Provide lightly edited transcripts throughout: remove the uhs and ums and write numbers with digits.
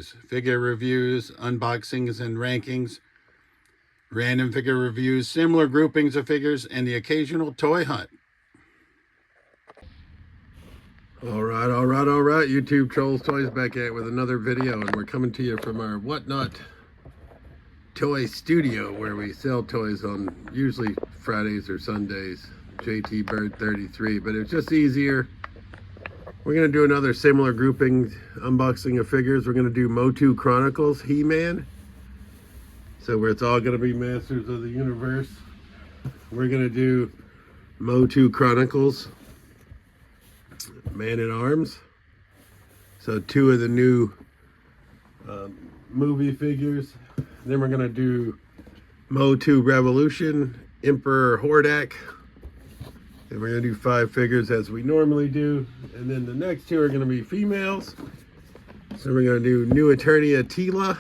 reviews, figure reviews, unboxings and rankings, random figure reviews, similar groupings of figures, and the occasional toy hunt. All right, YouTube Trolls Toys back at it with another video, and we're coming to you from our Whatnot Toy Studio, where we sell toys on usually Fridays or Sundays. JT Bird 33, but it's just easier. We're going to do another similar grouping unboxing of figures. We're going to do MOTU Chronicles He-Man. So where it's all going to be Masters of the Universe. We're going to do MOTU Chronicles Man-at-Arms. So 2 of the new movie figures. Then we're going to do MOTU Revolution Emperor Hordak. And we're going to do 5 figures as we normally do. And then the next 2 are going to be females. So we're going to do New Eternia Teela.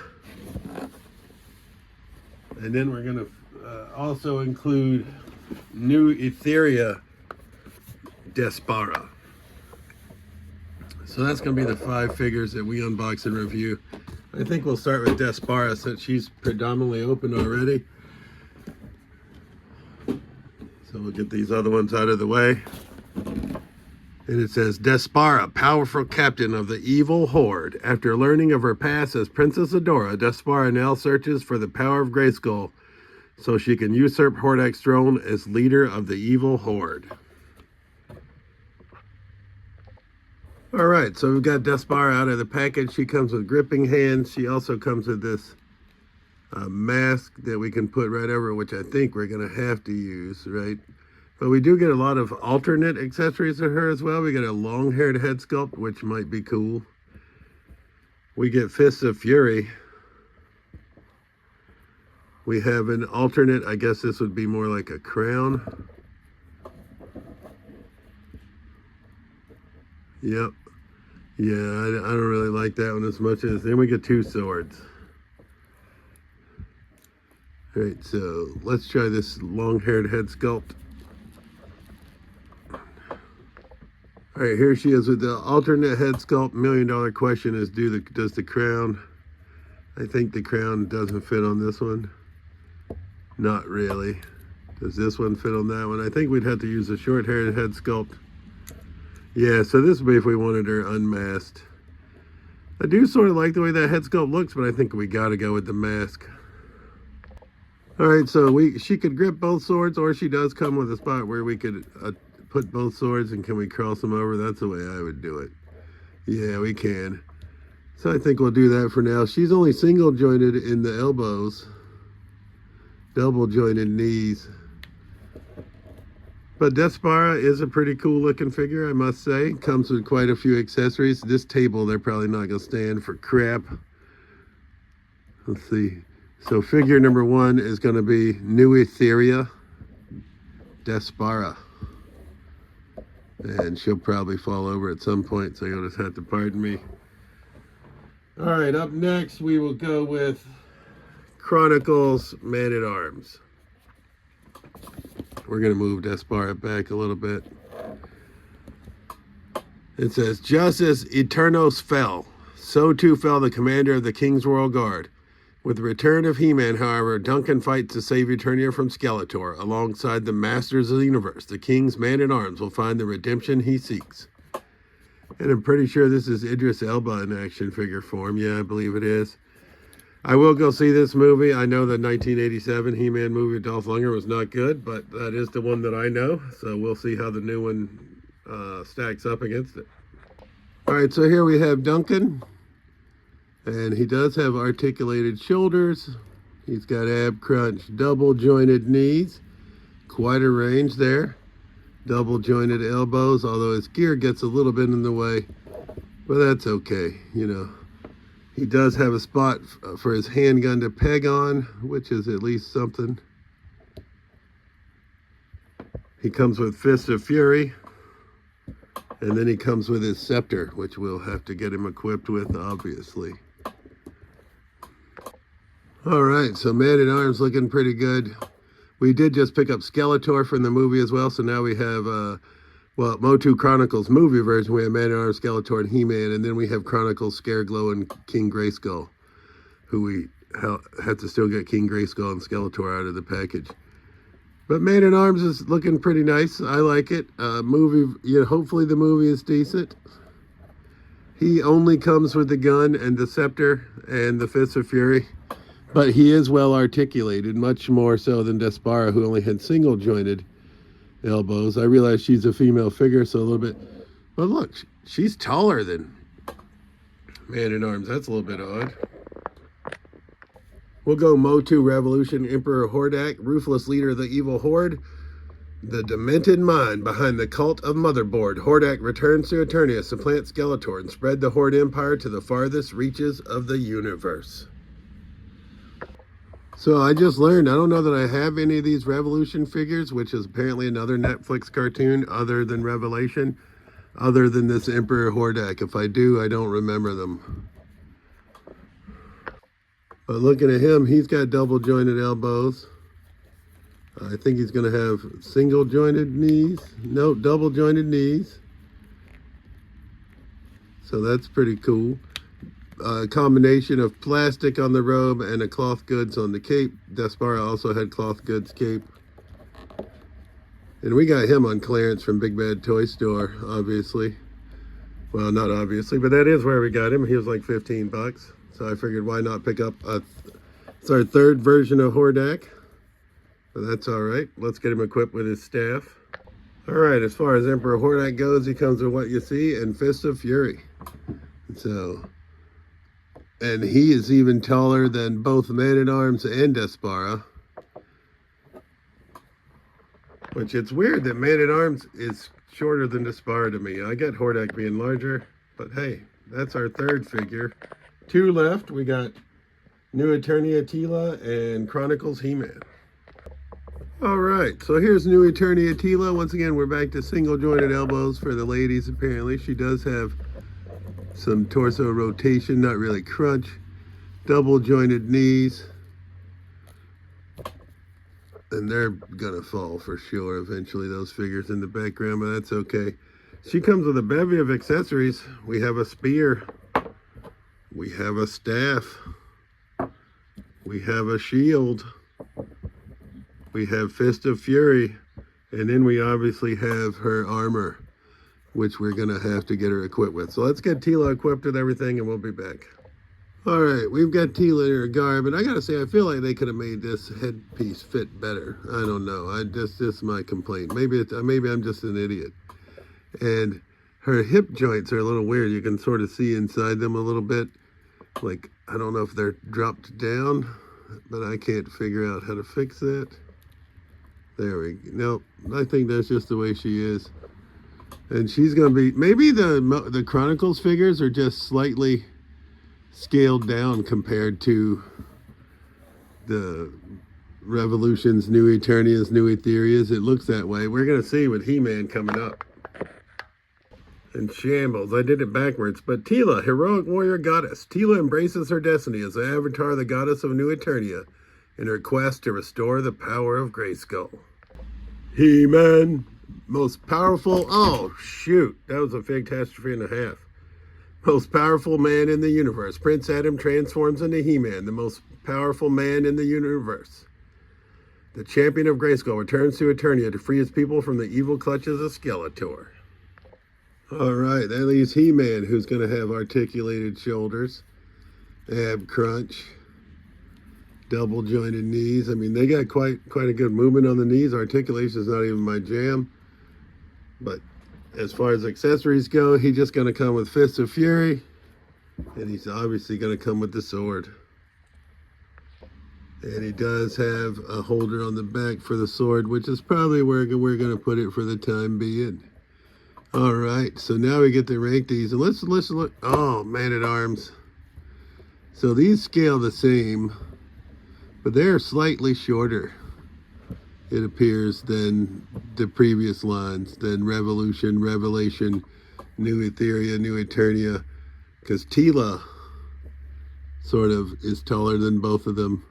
And then we're going to also include New Etheria Despara. So that's going to be the 5 figures that we unbox and review. I think we'll start with Despara since she's predominantly open already. So we'll get these other ones out of the way. And it says, Despara, powerful captain of the evil horde. After learning of her past as Princess Adora, Despara now searches for the power of Grayskull so she can usurp Hordak's throne as leader of the evil horde. Alright, so we've got Despara out of the package. She comes with gripping hands. She also comes with this mask that we can put right over, which I think we're going to have to use, right? But we do get a lot of alternate accessories for her as well. We get a long-haired head sculpt, which might be cool. We get Fists of Fury. We have an alternate, I guess this would be more like a crown. Yep. Yeah, I don't really like that one as much as, then we get 2 swords. All right, so let's try this long-haired head sculpt. All right, here she is with the alternate head sculpt. $1 million question is, does the crown, I think the crown doesn't fit on this one. Not really. Does this one fit on that one? I think we'd have to use a short-haired head sculpt. Yeah, so this would be if we wanted her unmasked. I do sort of like the way that head sculpt looks, but I think we got to go with the mask. All right, so she could grip both swords, or she does come with a spot where we could put both swords, and can we cross them over? That's the way I would do it. Yeah, we can. So I think we'll do that for now. She's only single jointed in the elbows, double jointed knees. But Despara is a pretty cool looking figure, I must say. Comes with quite a few accessories. This table, they're probably not going to stand for crap. Let's see. So figure number 1 is going to be New Etheria Despara. And she'll probably fall over at some point, so you'll just have to pardon me. All right, up next we will go with Chronicles Man-at-Arms. We're going to move Despara back a little bit. It says, just as Eternos fell, so too fell the commander of the King's Royal Guard. With the return of He-Man, however, Duncan fights to save Eternia from Skeletor. Alongside the Masters of the Universe, the King's Man-at-Arms will find the redemption he seeks. And I'm pretty sure this is Idris Elba in action figure form. Yeah, I believe it is. I will go see this movie. I know the 1987 He-Man movie with Dolph Lundgren was not good, but that is the one that I know. So we'll see how the new one stacks up against it. All right, so here we have Duncan. And he does have articulated shoulders. He's got ab crunch, double jointed knees. Quite a range there. Double jointed elbows, although his gear gets a little bit in the way. But that's okay, you know. He does have a spot for his handgun to peg on, which is at least something. He comes with Fists of Fury. And then he comes with his scepter, which we'll have to get him equipped with, obviously. All right, so Man-at-Arms looking pretty good. We did just pick up Skeletor from the movie as well, so now we have well, MOTU Chronicles movie version, we have Man-at-Arms, Skeletor, and He-Man, and then we have Chronicles, Scareglow, and King Grayskull, who we have to still get King Grayskull and Skeletor out of the package. But Man-at-Arms is looking pretty nice. I like it. Movie, hopefully the movie is decent. He only comes with the gun and the scepter and the Fists of Fury, but he is well articulated, much more so than Despara, who only had single-jointed elbows. I realize she's a female figure, so a little bit, but look, she's taller than Man-at-Arms. That's a little bit odd. We'll go MOTU Revolution, Emperor Hordak, ruthless leader of the evil horde, the demented mind behind the cult of Motherboard. Hordak returns to Eternia, supplant Skeletor, and spread the Horde Empire to the farthest reaches of the universe. So I just learned, I don't know that I have any of these Revolution figures, which is apparently another Netflix cartoon other than Revelation, other than this Emperor Hordak. If I do, I don't remember them. But looking at him, he's got double jointed elbows. I think he's going to have single jointed knees. No, double jointed knees. So that's pretty cool. A combination of plastic on the robe and a cloth goods on the cape. Despara also had cloth goods cape. And we got him on clearance from Big Bad Toy Store, obviously. Well, not obviously, but that is where we got him. He was like 15 bucks. So I figured why not pick up it's our third version of Hordak. But that's all right. Let's get him equipped with his staff. All right, as far as Emperor Hordak goes, he comes with what you see and Fists of Fury. So... and he is even taller than both Man-at-Arms and Despara. Which it's weird that Man-at-Arms is shorter than Despara to me. I get Hordak being larger, but hey, that's our third figure. Two left. We got New Eternia Teela and Chronicles He-Man. All right, so here's New Eternia Teela. Once again, we're back to single jointed elbows for the ladies, apparently. She does have some torso rotation, not really crunch. Double jointed knees. And they're gonna fall for sure eventually, those figures in the background, but that's okay. She comes with a bevy of accessories. We have a spear. We have a staff. We have a shield. We have Fist of Fury. And then we obviously have her armor, which we're going to have to get her equipped with. So let's get Teela equipped with everything and we'll be back. All right, we've got Teela in her garb, and I got to say, I feel like they could have made this headpiece fit better. I don't know. This is my complaint. Maybe I'm just an idiot. And her hip joints are a little weird. You can sort of see inside them a little bit. Like, I don't know if they're dropped down, but I can't figure out how to fix that. There we go. Nope, I think that's just the way she is. And she's going to be, maybe the Chronicles figures are just slightly scaled down compared to the Revolutions, New Eternias, New Etherias. It looks that way. We're going to see with He-Man coming up. And Shambles, I did it backwards. But Teela, heroic warrior goddess. Teela embraces her destiny as the avatar of the goddess of New Eternia in her quest to restore the power of Grayskull. He-Man, most powerful, oh shoot, that was a catastrophe and a half. Most powerful man in the universe. Prince Adam transforms into He-Man, the most powerful man in the universe. The champion of Grayskull returns to Eternia to free his people from the evil clutches of Skeletor. All right, that leaves He-Man, who's going to have articulated shoulders, ab crunch, double jointed knees. I mean, they got quite a good movement on the knees. Articulation is not even my jam. But as far as accessories go, he's just going to come with Fists of Fury, and he's obviously going to come with the sword. And he does have a holder on the back for the sword, which is probably where we're going to put it for the time being. All right, so now we get to rank these, and let's look. Oh, Man-at-Arms. So these scale the same, but they're slightly shorter, it appears, than the previous lines, than Revolution, Revelation, New Etheria, New Eternia, because Teela sort of is taller than both of them.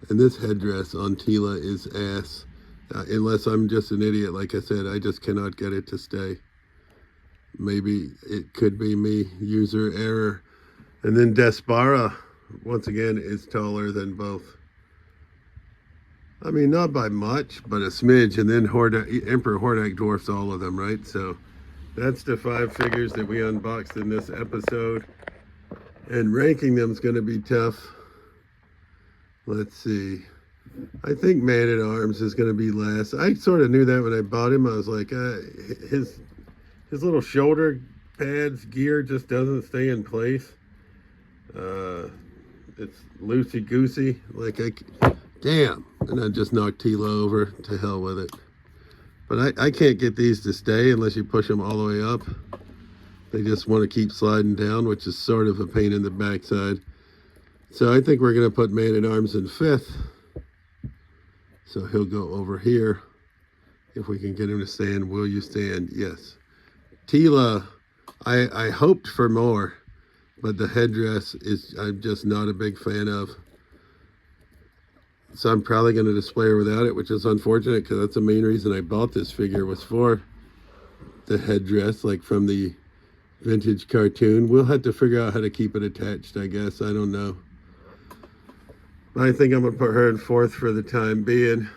And this headdress on Teela is ass. Unless I'm just an idiot. Like I said, I just cannot get it to stay. Maybe it could be me, user error. And then Despara, once again, is taller than both. I mean, not by much, but a smidge. And then Emperor Hordak dwarfs all of them, right? So that's the 5 figures that we unboxed in this episode. And ranking them is going to be tough. Let's see. I think Man-at-Arms is going to be last. I sort of knew that when I bought him. I was like, his little shoulder pads gear just doesn't stay in place. It's loosey-goosey. Like, damn. And I just knocked Teela over. To hell with it. But I can't get these to stay unless you push them all the way up. They just want to keep sliding down, which is sort of a pain in the backside. So I think we're going to put Man-at-Arms in 5th. So he'll go over here. If we can get him to stand, will you stand? Yes. Teela, I hoped for more, but the headdress I'm just not a big fan of. So I'm probably going to display her without it, which is unfortunate because that's the main reason I bought this figure, was for the headdress, like from the vintage cartoon. We'll have to figure out how to keep it attached, I guess. I don't know. I think I'm going to put her in 4th for the time being.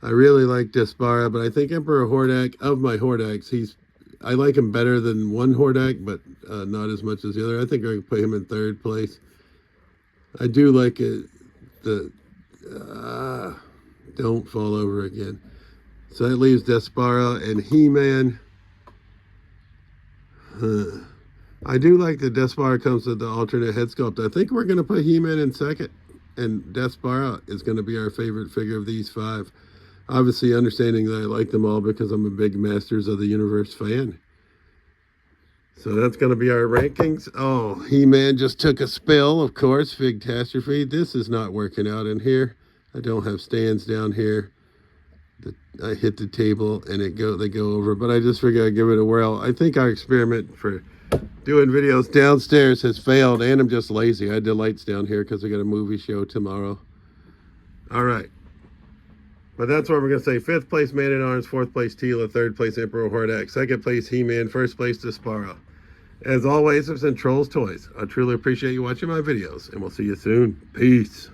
I really like Despara, but I think Emperor Hordak, of my Hordaks, I like him better than one Hordak, but not as much as the other. I think I'm going to put him in 3rd place. I do like it. Don't fall over again. So that leaves Despara and He-Man. I do like that Despara comes with the alternate head sculpt. I think we're going to put He-Man in 2nd, and Despara is going to be our favorite figure of these 5. Obviously understanding that I like them all because I'm a big Masters of the Universe fan. So that's going to be our rankings. Oh, He-Man just took a spill, of course. Fig-tastrophe. This is not working out in here. I don't have stands down here. I hit the table and they go over. But I just figured I'd give it a whirl. I think our experiment for doing videos downstairs has failed, and I'm just lazy. I had the lights down here because I got a movie show tomorrow. All right. But that's what we're going to say. 5th place, Man-at-Arms. 4th place, Teela. 3rd place, Emperor Hordak. 2nd place, He-Man. 1st place, Despara. As always, it's been Trolls Toys. I truly appreciate you watching my videos, and we'll see you soon. Peace.